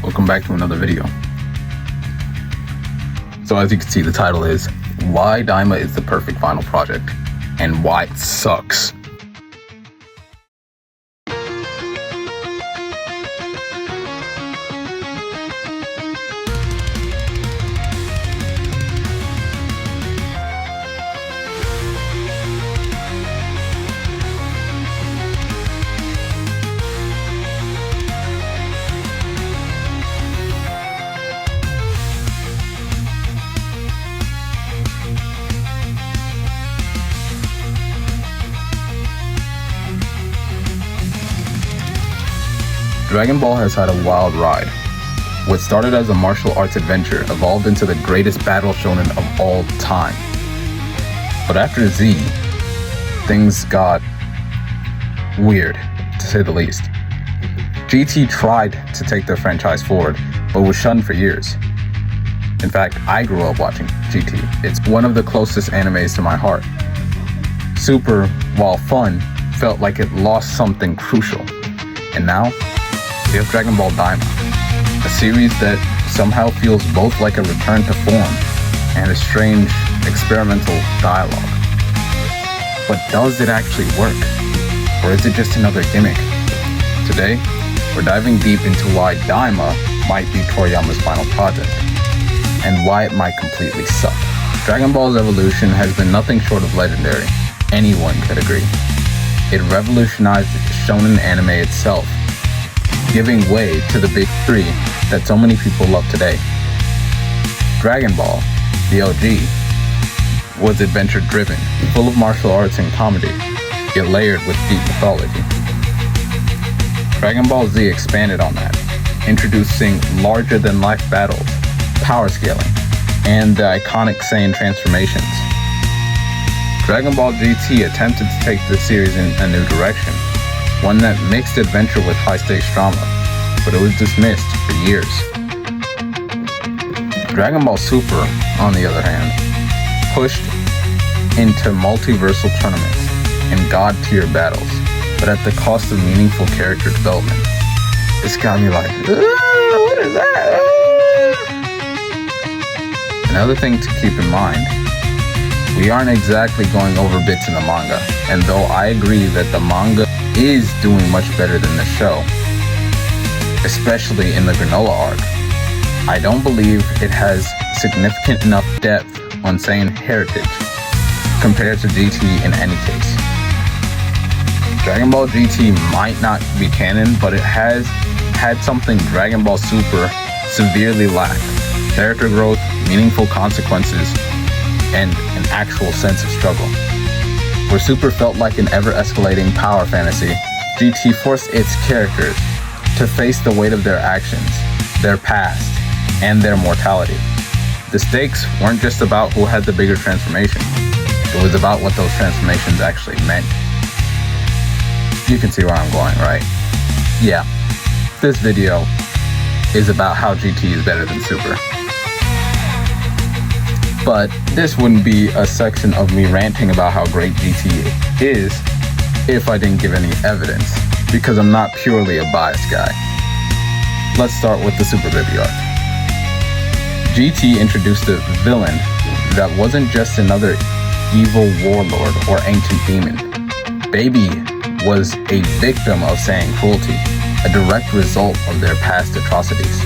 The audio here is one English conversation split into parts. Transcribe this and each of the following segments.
Welcome back to another video. So as you can see, the title is Why Daima is the Perfect Final Project and Why It Sucks. Dragon Ball has had a wild ride. What started as a martial arts adventure evolved into the greatest battle shonen of all time. But after Z, things got weird, to say the least. GT tried to take their franchise forward, but was shunned for years. In fact, I grew up watching GT. It's one of the closest animes to my heart. Super, while fun, felt like it lost something crucial. And now, we have Dragon Ball Daima, a series that somehow feels both like a return to form and a strange experimental dialogue. But does it actually work? Or is it just another gimmick? Today, we're diving deep into why Daima might be Toriyama's final project, and why it might completely suck. Dragon Ball's evolution has been nothing short of legendary. Anyone could agree. It revolutionized shonen anime itself, giving way to the big three that so many people love today. Dragon Ball, the OG, was adventure-driven, full of martial arts and comedy, yet layered with deep mythology. Dragon Ball Z expanded on that, introducing larger-than-life battles, power scaling, and the iconic Saiyan transformations. Dragon Ball GT attempted to take the series in a new direction, one that mixed adventure with high-stakes drama, but it was dismissed for years. Dragon Ball Super, on the other hand, pushed into multiversal tournaments and god-tier battles, but at the cost of meaningful character development. It's got me like, what is that? Another thing to keep in mind, we aren't exactly going over bits in the manga, and though I agree that the manga is doing much better than the show, especially in the Granola arc, I don't believe it has significant enough depth on Saiyan heritage compared to GT in any case. Dragon Ball GT might not be canon, but it has had something Dragon Ball Super severely lacked: character growth, meaningful consequences, and an actual sense of struggle. Where Super felt like an ever-escalating power fantasy, GT forced its characters to face the weight of their actions, their past, and their mortality. The stakes weren't just about who had the bigger transformation. It was about what those transformations actually meant. You can see where I'm going, right? Yeah, this video is about how GT is better than Super. But this wouldn't be a section of me ranting about how great GT is if I didn't give any evidence, because I'm not purely a biased guy. Let's start with the Super Baby arc. GT introduced a villain that wasn't just another evil warlord or ancient demon. Baby was a victim of Saiyan cruelty, a direct result of their past atrocities.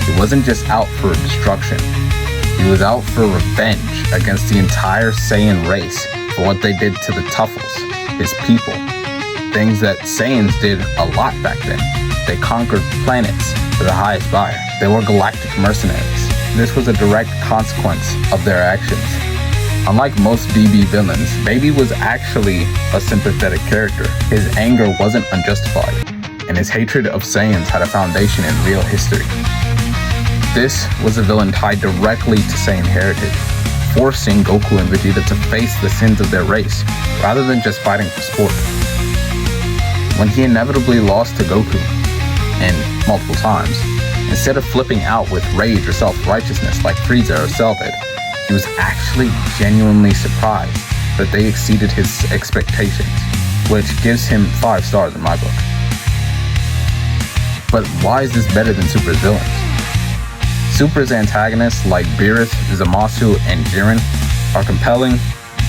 He wasn't just out for destruction. He was out for revenge against the entire Saiyan race for what they did to the Tuffles, his people. Things that Saiyans did a lot back then. They conquered planets for the highest buyer. They were galactic mercenaries. This was a direct consequence of their actions. Unlike most BB villains, Baby was actually a sympathetic character. His anger wasn't unjustified, and his hatred of Saiyans had a foundation in real history. This was a villain tied directly to Saiyan heritage, forcing Goku and Vegeta to face the sins of their race, rather than just fighting for sport. When he inevitably lost to Goku, and multiple times, instead of flipping out with rage or self-righteousness like Frieza or Cell did, he was actually genuinely surprised that they exceeded his expectations, which gives him 5 stars in my book. But why is this better than Super's villains? Super's antagonists like Beerus, Zamasu, and Jiren are compelling,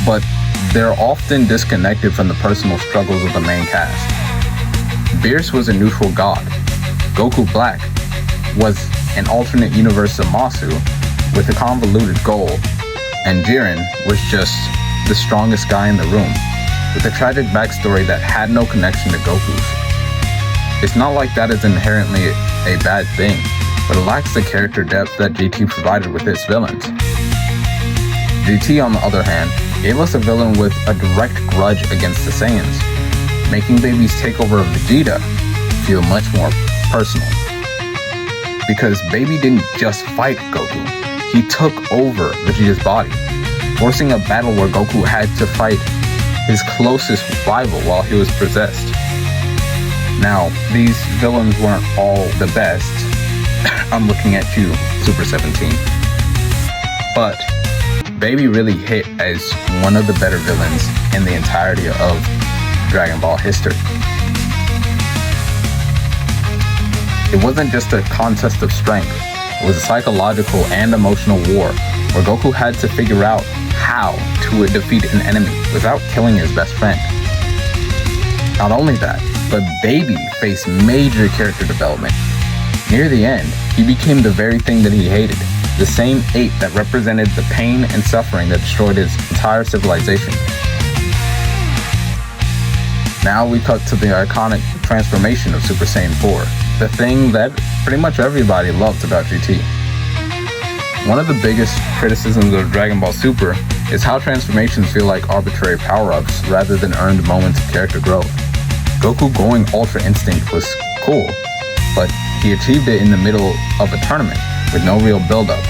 but they're often disconnected from the personal struggles of the main cast. Beerus was a neutral god. Goku Black was an alternate universe Zamasu with a convoluted goal, and Jiren was just the strongest guy in the room, with a tragic backstory that had no connection to Goku's. It's not like that is inherently a bad thing, but it lacks the character depth that GT provided with its villains. GT, on the other hand, gave us a villain with a direct grudge against the Saiyans, making Baby's takeover of Vegeta feel much more personal. Because Baby didn't just fight Goku, he took over Vegeta's body, forcing a battle where Goku had to fight his closest rival while he was possessed. Now, these villains weren't all the best. I'm looking at you, Super 17. But Baby really hit as one of the better villains in the entirety of Dragon Ball history. It wasn't just a contest of strength, it was a psychological and emotional war where Goku had to figure out how to defeat an enemy without killing his best friend. Not only that, but Baby faced major character development. Near the end, he became the very thing that he hated, the same ape that represented the pain and suffering that destroyed his entire civilization. Now we cut to the iconic transformation of Super Saiyan 4, the thing that pretty much everybody loved about GT. One of the biggest criticisms of Dragon Ball Super is how transformations feel like arbitrary power-ups rather than earned moments of character growth. Goku going Ultra Instinct was cool, but he achieved it in the middle of a tournament with no real build-up,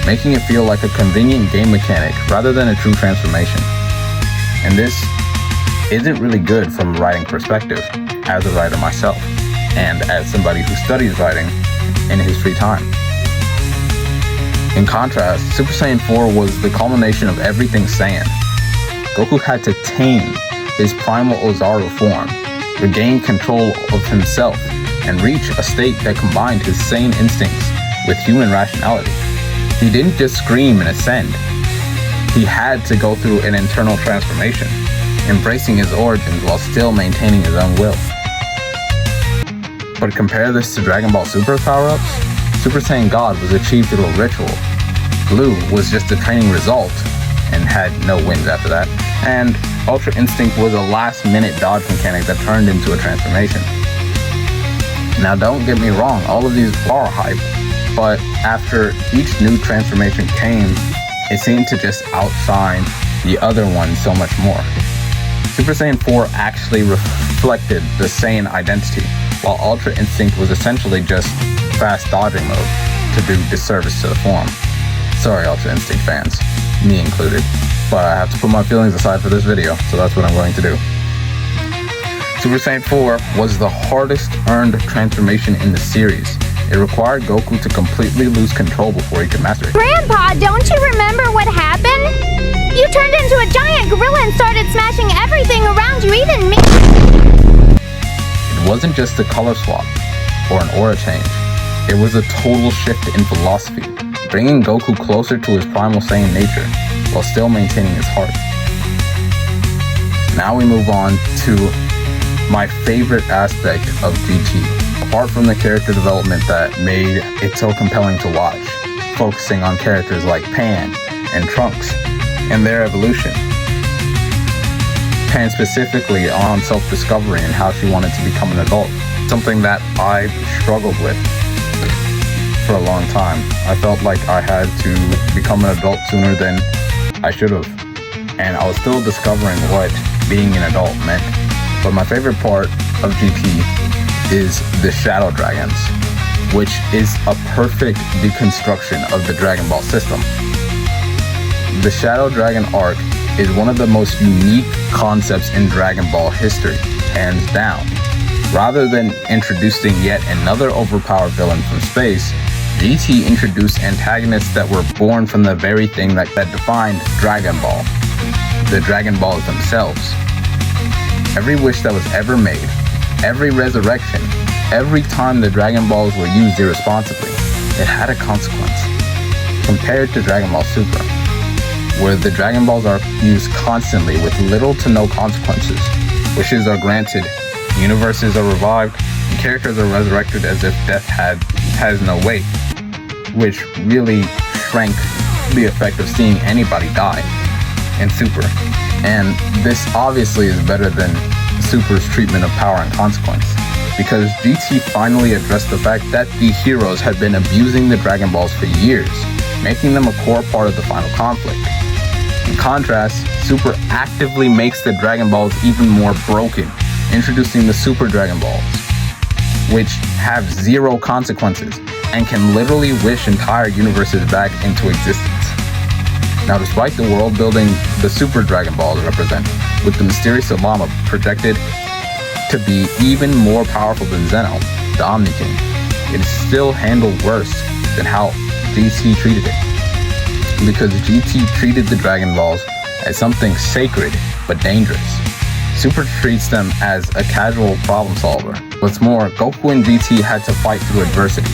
making it feel like a convenient game mechanic rather than a true transformation. And this isn't really good from a writing perspective, as a writer myself, and as somebody who studies writing in his free time. In contrast, Super Saiyan 4 was the culmination of everything Saiyan. Goku had to tame his primal Ozaru form, regain control of himself, and reach a state that combined his Saiyan instincts with human rationality. He didn't just scream and ascend. He had to go through an internal transformation, embracing his origins while still maintaining his own will. But compare this to Dragon Ball Super power-ups. Super Saiyan God was achieved through a ritual. Blue was just a training result and had no wins after that. And Ultra Instinct was a last-minute dodge mechanic that turned into a transformation. Now don't get me wrong, all of these are hype, but after each new transformation came, it seemed to just outshine the other ones so much more. Super Saiyan 4 actually reflected the Saiyan identity, while Ultra Instinct was essentially just fast dodging mode to do disservice to the form. Sorry Ultra Instinct fans, me included, but I have to put my feelings aside for this video, so that's what I'm going to do. Super Saiyan 4 was the hardest earned transformation in the series. It required Goku to completely lose control before he could master it. Grandpa, don't you remember what happened? You turned into a giant gorilla and started smashing everything around you, even me. It wasn't just a color swap or an aura change. It was a total shift in philosophy, bringing Goku closer to his primal Saiyan nature while still maintaining his heart. Now we move on to my favorite aspect of GT, apart from the character development that made it so compelling to watch, focusing on characters like Pan and Trunks and their evolution. Pan specifically on self-discovery and how she wanted to become an adult, something that I struggled with for a long time. I felt like I had to become an adult sooner than I should have, and I was still discovering what being an adult meant. But my favorite part of GT is the Shadow Dragons, which is a perfect deconstruction of the Dragon Ball system. The Shadow Dragon arc is one of the most unique concepts in Dragon Ball history, hands down. Rather than introducing yet another overpowered villain from space, GT introduced antagonists that were born from the very thing that defined Dragon Ball, the Dragon Balls themselves. Every wish that was ever made, every resurrection, every time the Dragon Balls were used irresponsibly, it had a consequence. Compared to Dragon Ball Super, where the Dragon Balls are used constantly with little to no consequences. Wishes are granted, universes are revived, and characters are resurrected as if death has no weight, which really shrank the effect of seeing anybody die in Super. And this obviously is better than Super's treatment of power and consequence, because GT finally addressed the fact that the heroes had been abusing the Dragon Balls for years, making them a core part of the final conflict. In contrast, Super actively makes the Dragon Balls even more broken, introducing the Super Dragon Balls, which have zero consequences and can literally wish entire universes back into existence. Now, despite the world building the Super Dragon Balls represent, with the mysterious Lama projected to be even more powerful than Zeno, the Omni King, it is still handled worse than how GT treated it. Because GT treated the Dragon Balls as something sacred but dangerous. Super treats them as a casual problem solver. What's more, Goku and GT had to fight through adversity,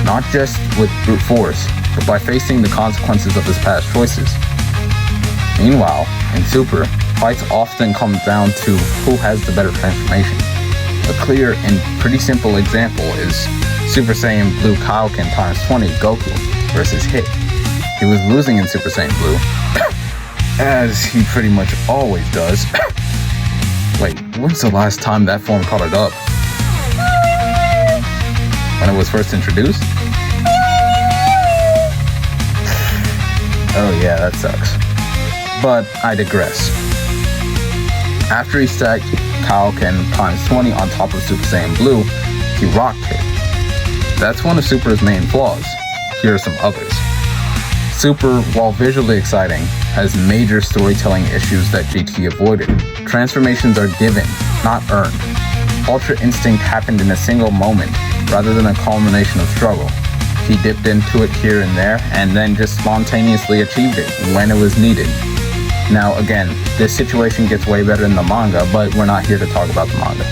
not just with brute force, but by facing the consequences of his past choices. Meanwhile, in Super, fights often come down to who has the better transformation. A clear and pretty simple example is Super Saiyan Blue Kaioken ×20 Goku versus Hit. He was losing in Super Saiyan Blue, as he pretty much always does. Wait, when's the last time that form caught it up? When it was first introduced? Oh yeah, that sucks. But I digress. After he stacked Kaioken ×20 on top of Super Saiyan Blue, he rocked Hit. That's one of Super's main flaws. Here are some others. Super, while visually exciting, has major storytelling issues that GT avoided. Transformations are given, not earned. Ultra Instinct happened in a single moment, rather than a culmination of struggle. He dipped into it here and there, and then just spontaneously achieved it when it was needed. Now again, this situation gets way better in the manga, but we're not here to talk about the manga.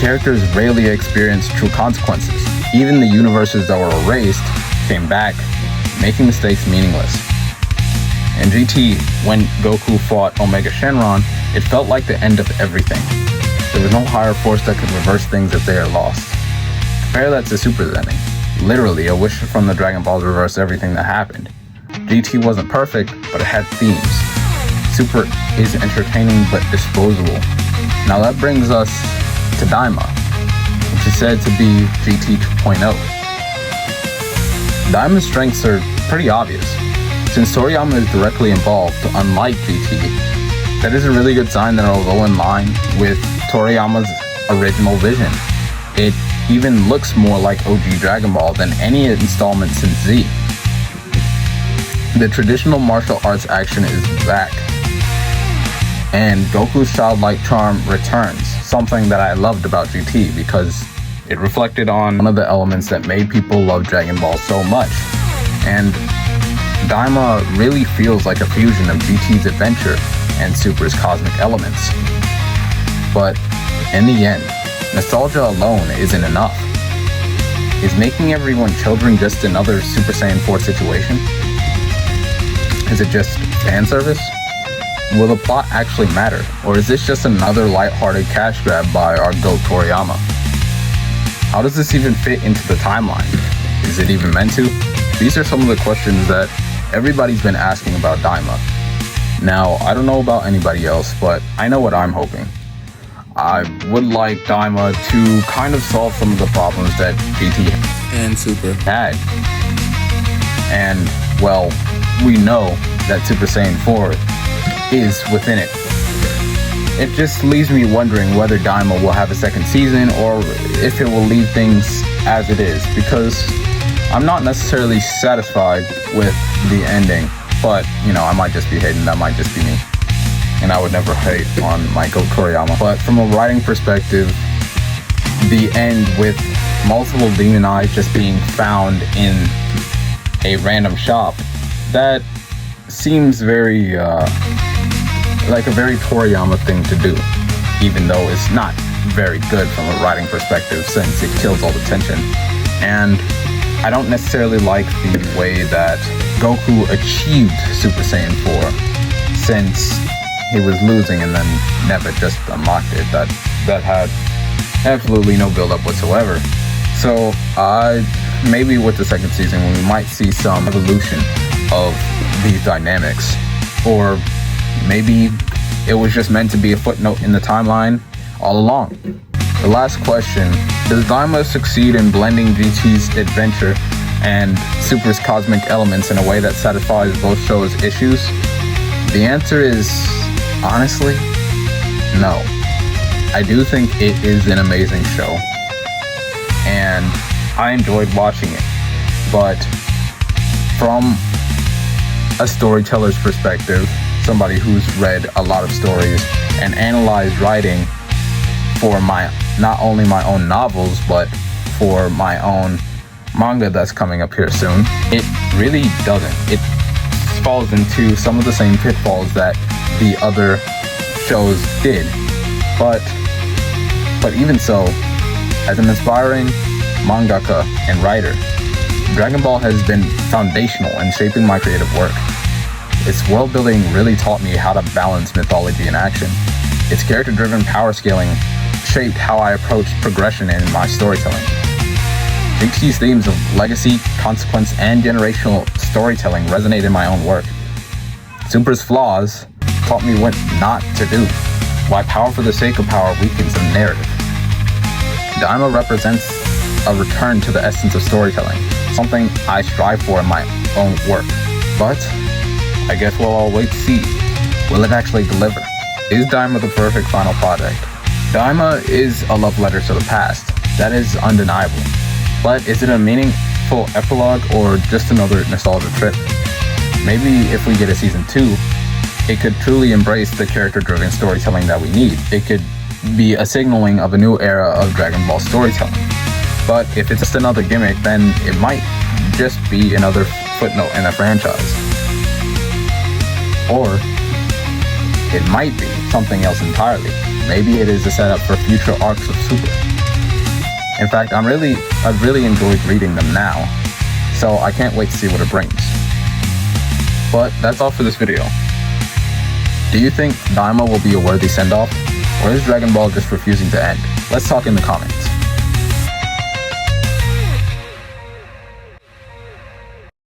Characters rarely experience true consequences. Even the universes that were erased came back, making mistakes meaningless. In GT, when Goku fought Omega Shenron, it felt like the end of everything. There was no higher force that could reverse things if they are lost. Compare that to Super's ending. Literally, a wish from the Dragon Balls reversed everything that happened. GT wasn't perfect, but it had themes. Super is entertaining but disposable. Now that brings us to Daima, which is said to be GT 2.0. Daima's strengths are pretty obvious. Since Toriyama is directly involved, unlike GT, that is a really good sign that it'll go in line with Toriyama's original vision. It even looks more like OG Dragon Ball than any installment since Z. The traditional martial arts action is back, and Goku's childlike charm returns, something that I loved about GT because it reflected on one of the elements that made people love Dragon Ball so much. And Daima really feels like a fusion of GT's adventure and Super's cosmic elements. But in the end, nostalgia alone isn't enough. Is making everyone children just another Super Saiyan 4 situation? Is it just fan service? Will the plot actually matter? Or is this just another lighthearted cash grab by our GOAT Toriyama? How does this even fit into the timeline? Is it even meant to? These are some of the questions that everybody's been asking about Daima. Now, I don't know about anybody else, but I know what I'm hoping. I would like Daima to kind of solve some of the problems that GT and Super had. And, well, we know that Super Saiyan 4 is within it. It just leaves me wondering whether Daima will have a second season or if it will leave things as it is, because I'm not necessarily satisfied with the ending, but, you know, I might just be hating, that might just be me. And I would never hate on my GOAT Toriyama. But from a writing perspective, the end with multiple demon eyes just being found in a random shop, that seems very, like a very Toriyama thing to do, even though it's not very good from a writing perspective since it kills all the tension. And I don't necessarily like the way that Goku achieved Super Saiyan 4 since he was losing and then never just unlocked it. That had absolutely no build-up whatsoever. So maybe with the second season we might see some evolution of these dynamics, or maybe it was just meant to be a footnote in the timeline all along. The last question: does Daima succeed in blending GT's adventure and Super's cosmic elements in a way that satisfies both shows' issues? The answer is, honestly, no. I do think it is an amazing show, and I enjoyed watching it, but from a storyteller's perspective, somebody who's read a lot of stories and analyzed writing for not only my own novels, but for my own manga that's coming up here soon, it really doesn't. It falls into some of the same pitfalls that the other shows did. But even so, as an inspiring mangaka and writer, Dragon Ball has been foundational in shaping my creative work. Its world building really taught me how to balance mythology and action. Its character-driven power scaling shaped how I approached progression in my storytelling. GT's themes of legacy, consequence, and generational storytelling resonate in my own work. Super's flaws taught me what not to do, why power for the sake of power weakens the narrative. Daima represents a return to the essence of storytelling, something I strive for in my own work. But I guess we'll all wait to see. Will it actually deliver? Is Daima the perfect final project? Daima is a love letter to the past. That is undeniable. But is it a meaningful epilogue or just another nostalgia trip? Maybe if we get a season 2, it could truly embrace the character-driven storytelling that we need. It could be a signaling of a new era of Dragon Ball storytelling. But if it's just another gimmick, then it might just be another footnote in the franchise. Or it might be something else entirely. Maybe it is a setup for future arcs of Super. In fact, I've really enjoyed reading them now, so I can't wait to see what it brings. But that's all for this video. Do you think Daima will be a worthy send-off, or is Dragon Ball just refusing to end? Let's talk in the comments.